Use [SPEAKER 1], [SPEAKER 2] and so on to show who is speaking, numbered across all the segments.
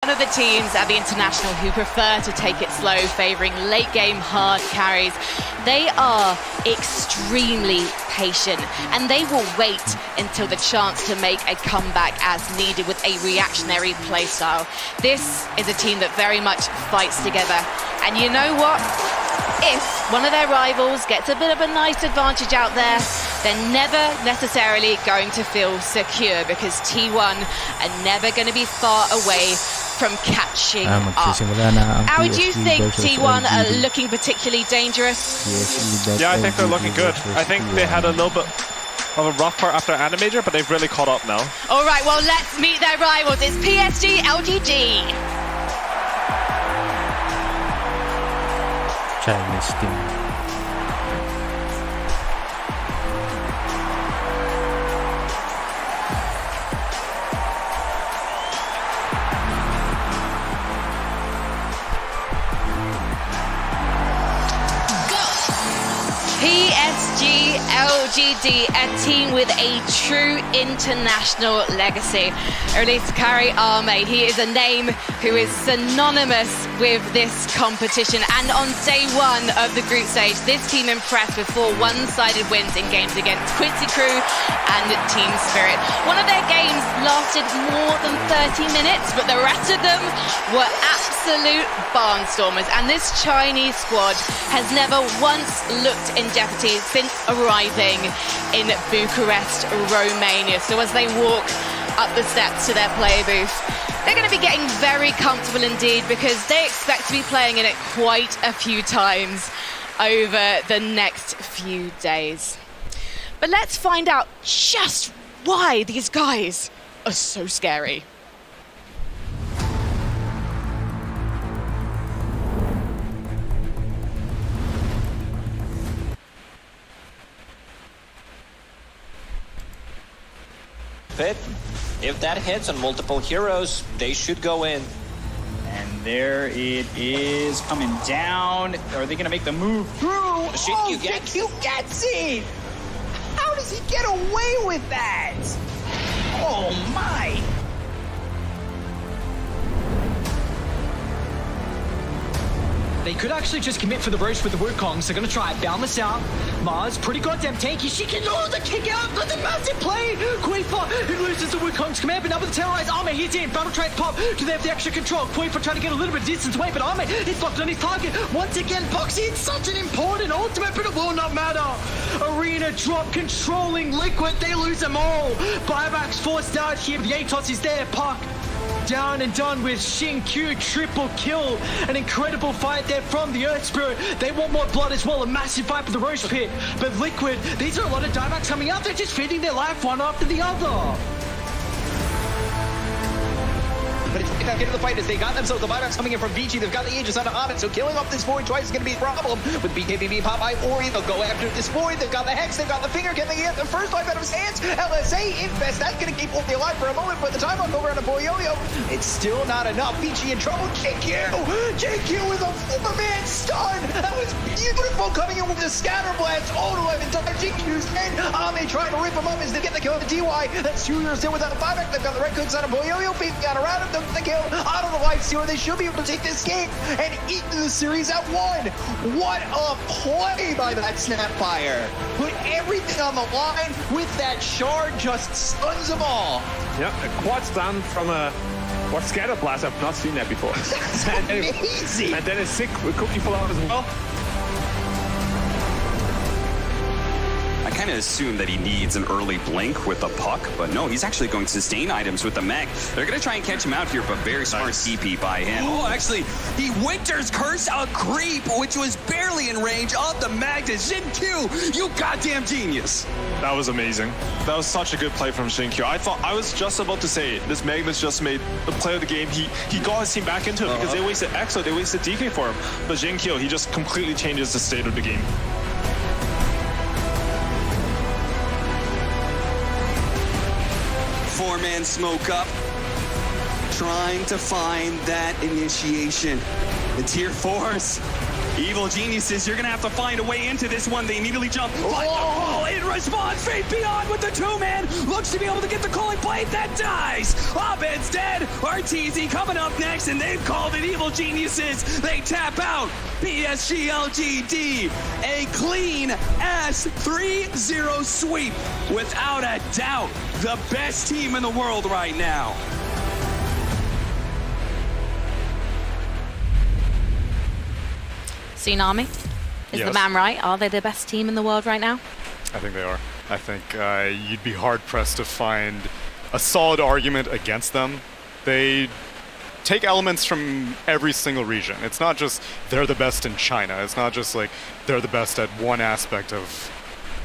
[SPEAKER 1] One of the teams at the International who prefer to take it slow, favouring late-game hard carries. They are extremely patient, and they will wait until the chance to make a comeback as needed with a reactionary playstyle. This is a team that very much fights together. And you know what? If one of their rivals gets a bit of a nice advantage out there, they're never necessarily going to feel secure, because T1 are never going to be far away from catching up. How do you think T1 are looking particularly dangerous?
[SPEAKER 2] Yeah, I think they're looking good. I think they had a little bit of a rough part after Animator, but they've really caught up now.
[SPEAKER 1] All right, well, let's meet their rivals. It's PSG LGD.
[SPEAKER 3] Chinese team.
[SPEAKER 1] PSG LGD, a team with a true international legacy. Release Kari Arme, he is a name who is synonymous with this competition. And on day one of the group stage, this team impressed with 4 one-sided wins in games against Quincy Crew and Team Spirit. One of their games lasted more than 30 minutes, but the rest of them were absolute barnstormers. And this Chinese squad has never once looked in jeopardy since arriving in Bucharest, Romania. So as they walk up the steps to their player booth, they're going to be getting very comfortable indeed, because they expect to be playing in it quite a few times over the next few days. But let's find out just why these guys are so scary.
[SPEAKER 4] If that hits on multiple heroes, they should go in.
[SPEAKER 5] And there it is, coming down. Are they gonna make the move through?
[SPEAKER 4] You
[SPEAKER 5] gets it! How does he get away with that? Oh my!
[SPEAKER 6] They could actually just commit for the roast with the Wukongs. They're going to try it. Balance out. Mars, pretty goddamn tanky. She can lose the kick out. That's a massive play. Queefa, who loses the Wukong's command, but now with the terrorized Arme, he's in. Battle trade pop. Do they have the extra control? Queefa trying to get a little bit of distance away, but Arme is locked on his target. Once again, Boxy, it's such an important ultimate, but it will not matter. Arena drop, controlling Liquid. They lose them all. Buybacks forced out here. The Atos is there. Puck down and done with Xin-Q, triple kill. An incredible fight there from the Earth Spirit. They want more blood as well, a massive fight for the Roast Pit. But Liquid, these are a lot of diebacks coming out. They're just feeding their life one after the other.
[SPEAKER 4] But it's back into the fight as they got themselves the buybacks coming in from BG. They've got the Aegis on Hobbit, so killing off this Void twice is going to be a problem. With BKBB, Popeye, Ori, they'll go after this Void. They've got the Hex, they've got the Finger. Can they get the first life out of his hands? LSA, Infest, that's going to keep Ori alive for a moment, but the time on over on a Boyoyo, it's still not enough. BG in trouble. JQ with a 4-man stun. That was beautiful, coming in with the Scatter Blast. Oh, to 11 times. JQ's in. Ame trying to rip him up as they get the kill of the DY. That's 2 years in without a buyback. They've got the Red Cooks on a Boyoyo. Beat got around him. The kill out of the life stealer. They should be able to take this game and eat the series at 1. What a play by that Snapfire. Put everything on the line with that shard, just stuns them all.
[SPEAKER 2] Yeah, a quad stun from a Scatter Blast. I've not seen that before.
[SPEAKER 4] That's amazing.
[SPEAKER 2] And then a sick cookie pull out as well.
[SPEAKER 7] I kind of assumed that he needs an early blink with the puck, but no, he's actually going to sustain items with the mech. They're going to try and catch him out here, but very smart CP by him. Oh, actually, he Winter's Curse a creep, which was barely in range of the mag to Xin-Q. You goddamn genius.
[SPEAKER 2] That was amazing. That was such a good play from Xin-Q. I was just about to say, this Magnus just made the play of the game. He got his team back into it because they wasted Exo, they wasted DK for him. But Xin-Q, he just completely changes the state of the game.
[SPEAKER 7] Four-man smoke up, trying to find that initiation. The tier 4s Evil Geniuses, you're going to have to find a way into this one. They immediately jump. Oh, in response, Fate Beyond with the 2-man. Looks to be able to get the calling blade. That dies. Abed's dead. RTZ coming up next, and they've called it Evil Geniuses. They tap out. PSG LGD. A clean-ass 3-0 sweep. Without a doubt, the best team in the world right now.
[SPEAKER 1] Tsunami is the man right? Are they the best team in the world right now?
[SPEAKER 3] I think they are. I think you'd be hard-pressed to find a solid argument against them. They take elements from every single region. It's not just they're the best in China. It's not just like they're the best at one aspect of,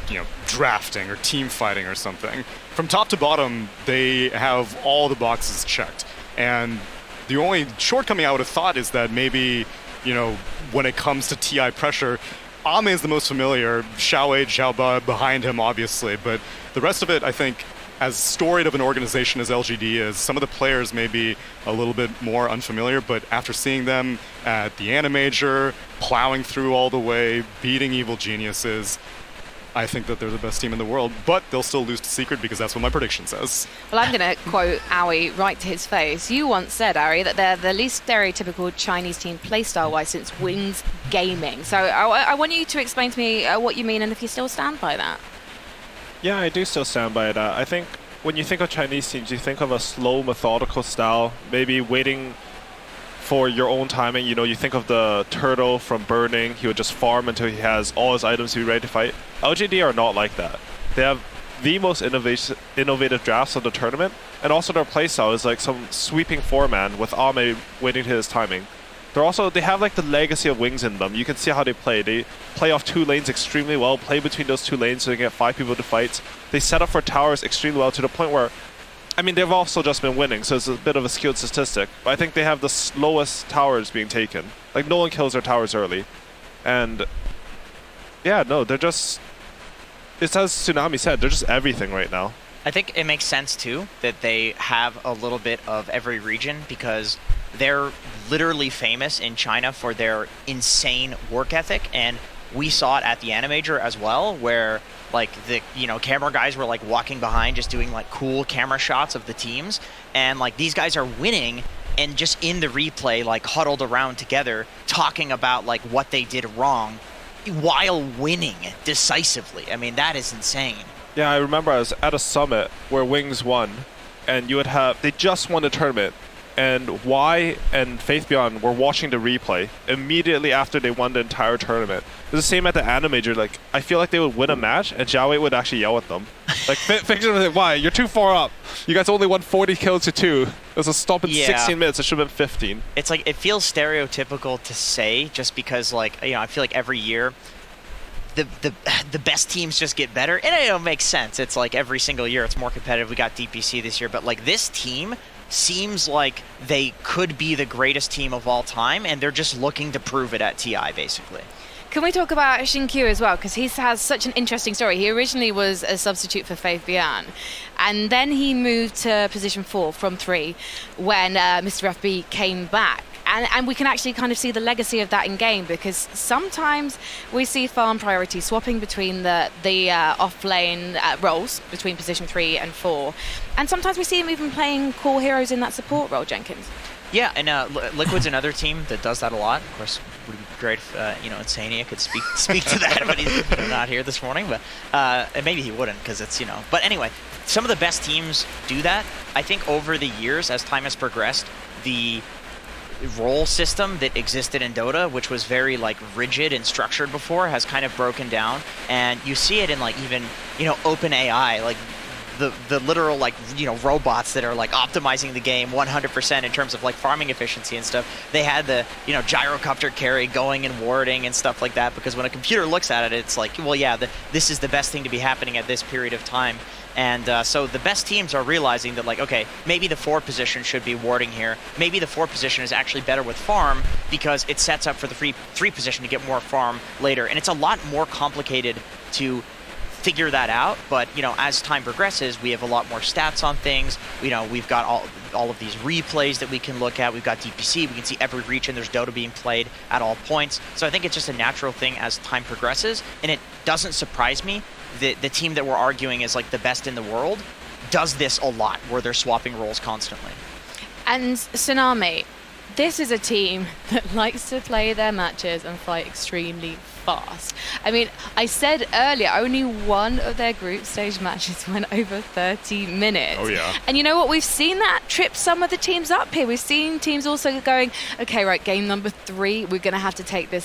[SPEAKER 3] you know, drafting or team fighting or something. From top to bottom, they have all the boxes checked. And the only shortcoming I would have thought is that maybe, you know, when it comes to TI pressure, Ame is the most familiar, Xiaowei, Xiaoba behind him, obviously, but the rest of it, I think, as storied of an organization as LGD is, some of the players may be a little bit more unfamiliar, but after seeing them at the Animajor, plowing through all the way, beating Evil Geniuses, I think that they're the best team in the world, but they'll still lose to Secret because that's what my prediction says.
[SPEAKER 1] Well, I'm going to quote Aoi right to his face. You once said, Ari, that they're the least stereotypical Chinese team playstyle-wise since Wings Gaming. So I want you to explain to me what you mean and if you still stand by that.
[SPEAKER 2] Yeah, I do still stand by that. I think when you think of Chinese teams, you think of a slow, methodical style, maybe waiting for your own timing. You know, you think of the turtle from Burning. He would just farm until he has all his items to be ready to fight. LGD are not like that. They have the most innovative drafts of the tournament, and also their playstyle is like some sweeping 4-man with Ame waiting to his timing. They have like the legacy of Wings in them. You can see how they play. They play off 2 lanes extremely well, play between those 2 lanes so they can get 5 people to fight. They set up for towers extremely well to the point where, I mean, they've also just been winning, so it's a bit of a skewed statistic. But I think they have the slowest towers being taken. Like, no one kills their towers early. And, yeah, no, they're just... It's as Tsunami said, they're just everything right now.
[SPEAKER 5] I think it makes sense, too, that they have a little bit of every region, because they're literally famous in China for their insane work ethic, and we saw it at the Animajor as well, where like the camera guys were like walking behind just doing like cool camera shots of the teams, and like these guys are winning and just in the replay like huddled around together talking about like what they did wrong while winning decisively. I mean, that is insane.
[SPEAKER 2] Yeah, I remember I was at a summit where Wings won, and they just won the tournament, and Y and Faith Beyond were watching the replay immediately after they won the entire tournament. It was the same at the Animajor. Like, I feel like they would win a match, and Xiaowei would actually yell at them. Like, Fiction was like, why? You're too far up. You guys only won 40 kills to 2. It was a stop in 16 minutes. It should have been 15.
[SPEAKER 5] It's like, it feels stereotypical to say, just because, like, I feel like every year, the best teams just get better, and it makes sense. It's like every single year it's more competitive. We got DPC this year, but like this team seems like they could be the greatest team of all time, and they're just looking to prove it at TI, basically.
[SPEAKER 1] Can we talk about Xinkyu as well? Because he has such an interesting story. He originally was a substitute for Faith Bian, and then he moved to position 4 from 3 when Mr. FB came back. And we can actually kind of see the legacy of that in game, because sometimes we see farm priority swapping between the off-lane roles between position 3 and 4. And sometimes we see him even playing core heroes in that support role, Jenkins.
[SPEAKER 5] Yeah, and Liquid's another team that does that a lot. Of course, it would be great if Insania could speak to that, but he's not here this morning. But and maybe he wouldn't, because it's But anyway, some of the best teams do that. I think over the years, as time has progressed, the role system that existed in Dota, which was very like rigid and structured before, has kind of broken down, and you see it in like even OpenAI, like the literal like robots that are like optimizing the game 100% in terms of like farming efficiency and stuff. They had the gyrocopter carry going and warding and stuff like that, because when a computer looks at it, it's like, well, yeah, this is the best thing to be happening at this period of time. And so the best teams are realizing that, like, okay, maybe the 4 position should be warding here. Maybe the 4 position is actually better with farm, because it sets up for the 3 position to get more farm later. And it's a lot more complicated to figure that out. But, you know, as time progresses, we have a lot more stats on things. You know, we've got all of these replays that we can look at. We've got DPC. We can see every region. There's Dota being played at all points. So I think it's just a natural thing as time progresses. And it doesn't surprise me that the team that we're arguing is like the best in the world does this a lot, where they're swapping roles constantly.
[SPEAKER 1] And Tsunami, this is a team that likes to play their matches and fight extremely fast. I mean, I said earlier, only one of their group stage matches went over 30 minutes.
[SPEAKER 3] Oh, yeah.
[SPEAKER 1] And you know what? We've seen that trip some of the teams up here. We've seen teams also going, okay, right, game number 3, we're going to have to take this